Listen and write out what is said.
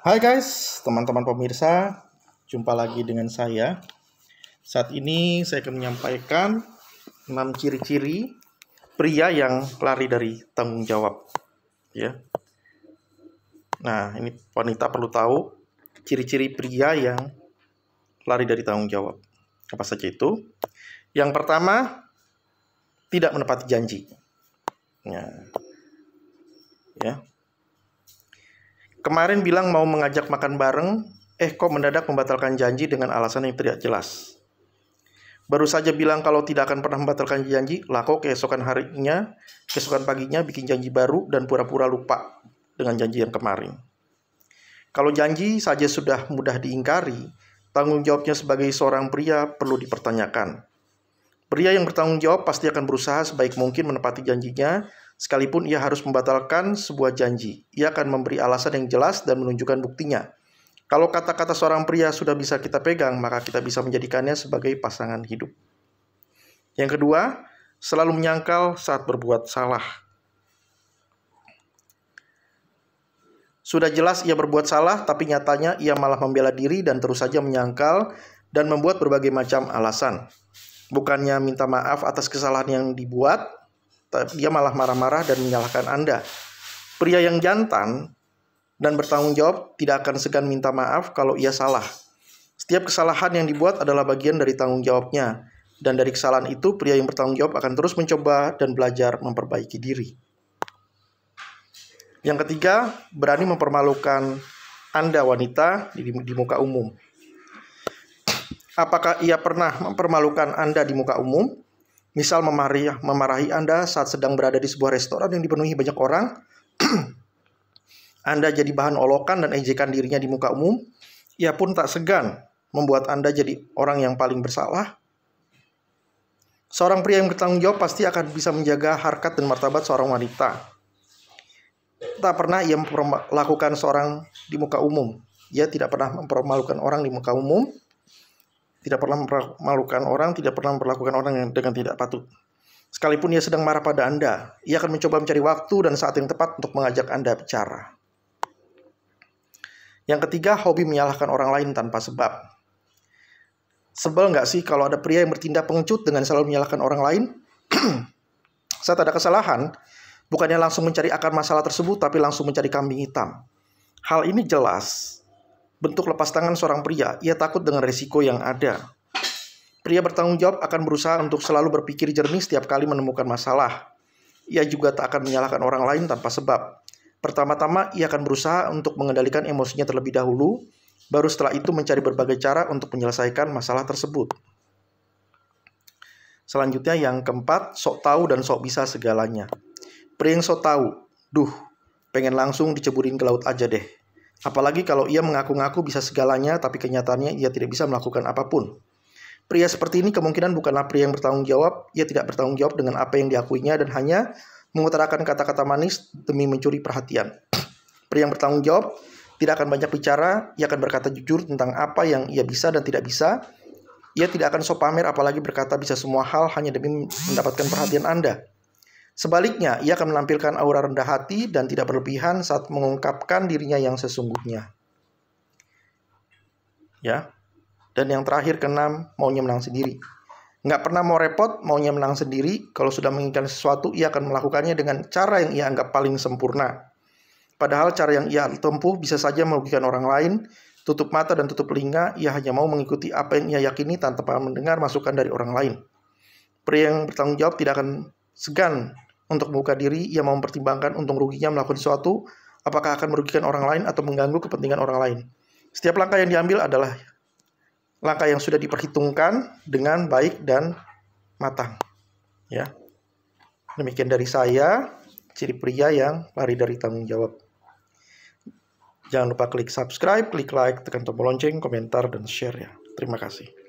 Hai guys, teman-teman pemirsa, jumpa lagi dengan saya. Saat ini saya akan menyampaikan 6 ciri-ciri pria yang lari dari tanggung jawab. Ya. Nah, ini wanita perlu tahu ciri-ciri pria yang lari dari tanggung jawab. Apa saja itu? Yang pertama, tidak menepati janji. Ya. Kemarin bilang mau mengajak makan bareng, kok mendadak membatalkan janji dengan alasan yang tidak jelas. Baru saja bilang kalau tidak akan pernah membatalkan janji, lah kok keesokan paginya bikin janji baru dan pura-pura lupa dengan janji yang kemarin. Kalau janji saja sudah mudah diingkari, tanggung jawabnya sebagai seorang pria perlu dipertanyakan. Pria yang bertanggung jawab pasti akan berusaha sebaik mungkin menepati janjinya, sekalipun ia harus membatalkan sebuah janji. Ia akan memberi alasan yang jelas dan menunjukkan buktinya. Kalau kata-kata seorang pria sudah bisa kita pegang, maka kita bisa menjadikannya sebagai pasangan hidup. Yang kedua, selalu menyangkal saat berbuat salah. Sudah jelas ia berbuat salah, tapi nyatanya ia malah membela diri dan terus saja menyangkal dan membuat berbagai macam alasan. Bukannya minta maaf atas kesalahan yang dibuat, dia malah marah-marah dan menyalahkan Anda. Pria yang jantan dan bertanggung jawab tidak akan segan minta maaf kalau ia salah. Setiap kesalahan yang dibuat adalah bagian dari tanggung jawabnya. Dan dari kesalahan itu, pria yang bertanggung jawab akan terus mencoba dan belajar memperbaiki diri. Yang ketiga, berani mempermalukan Anda wanita di muka umum. Apakah ia pernah mempermalukan Anda di muka umum? Misal memarahi Anda saat sedang berada di sebuah restoran yang dipenuhi banyak orang. Anda jadi bahan olokan dan ejekan dirinya di muka umum. Ia pun tak segan membuat Anda jadi orang yang paling bersalah. Seorang pria yang bertanggung jawab pasti akan bisa menjaga harkat dan martabat seorang wanita. Tak pernah ia memperlakukan seorang di muka umum. Ia tidak pernah mempermalukan orang di muka umum. Tidak pernah mempermalukan orang, tidak pernah memperlakukan orang yang dengan tidak patut. Sekalipun ia sedang marah pada Anda, ia akan mencoba mencari waktu dan saat yang tepat untuk mengajak Anda bicara. Yang ketiga, hobi menyalahkan orang lain tanpa sebab. Sebel nggak sih kalau ada pria yang bertindak pengecut dengan selalu menyalahkan orang lain? Saat ada kesalahan, bukannya langsung mencari akar masalah tersebut, tapi langsung mencari kambing hitam. Hal ini jelas bentuk lepas tangan seorang pria. Ia takut dengan resiko yang ada. Pria bertanggung jawab akan berusaha untuk selalu berpikir jernih setiap kali menemukan masalah. Ia juga tak akan menyalahkan orang lain tanpa sebab. Pertama-tama, ia akan berusaha untuk mengendalikan emosinya terlebih dahulu, baru setelah itu mencari berbagai cara untuk menyelesaikan masalah tersebut. Selanjutnya yang keempat, sok tahu dan sok bisa segalanya. Pria yang sok tahu, pengen langsung diceburin ke laut aja deh. Apalagi kalau ia mengaku-ngaku bisa segalanya, tapi kenyataannya ia tidak bisa melakukan apapun. Pria seperti ini kemungkinan bukanlah pria yang bertanggung jawab. Ia tidak bertanggung jawab dengan apa yang diakuinya dan hanya mengutarakan kata-kata manis demi mencuri perhatian. Pria yang bertanggung jawab tidak akan banyak bicara. Ia akan berkata jujur tentang apa yang ia bisa dan tidak bisa. Ia tidak akan sok pamer, apalagi berkata bisa semua hal hanya demi mendapatkan perhatian Anda. Sebaliknya, ia akan menampilkan aura rendah hati dan tidak berlebihan saat mengungkapkan dirinya yang sesungguhnya. Ya. Dan yang terakhir, keenam, maunya menang sendiri. Nggak pernah mau repot, maunya menang sendiri. Kalau sudah menginginkan sesuatu, ia akan melakukannya dengan cara yang ia anggap paling sempurna. Padahal cara yang ia tempuh bisa saja merugikan orang lain. Tutup mata dan tutup telinga, ia hanya mau mengikuti apa yang ia yakini tanpa mendengar masukan dari orang lain. Pria yang bertanggung jawab tidak akan segan untuk membuka diri. Ia mau mempertimbangkan untung ruginya melakukan sesuatu, apakah akan merugikan orang lain atau mengganggu kepentingan orang lain. Setiap langkah yang diambil adalah langkah yang sudah diperhitungkan dengan baik dan matang. Ya. Demikian dari saya, ciri pria yang lari dari tanggung jawab. Jangan lupa klik subscribe, klik like, tekan tombol lonceng, komentar, dan share ya. Terima kasih.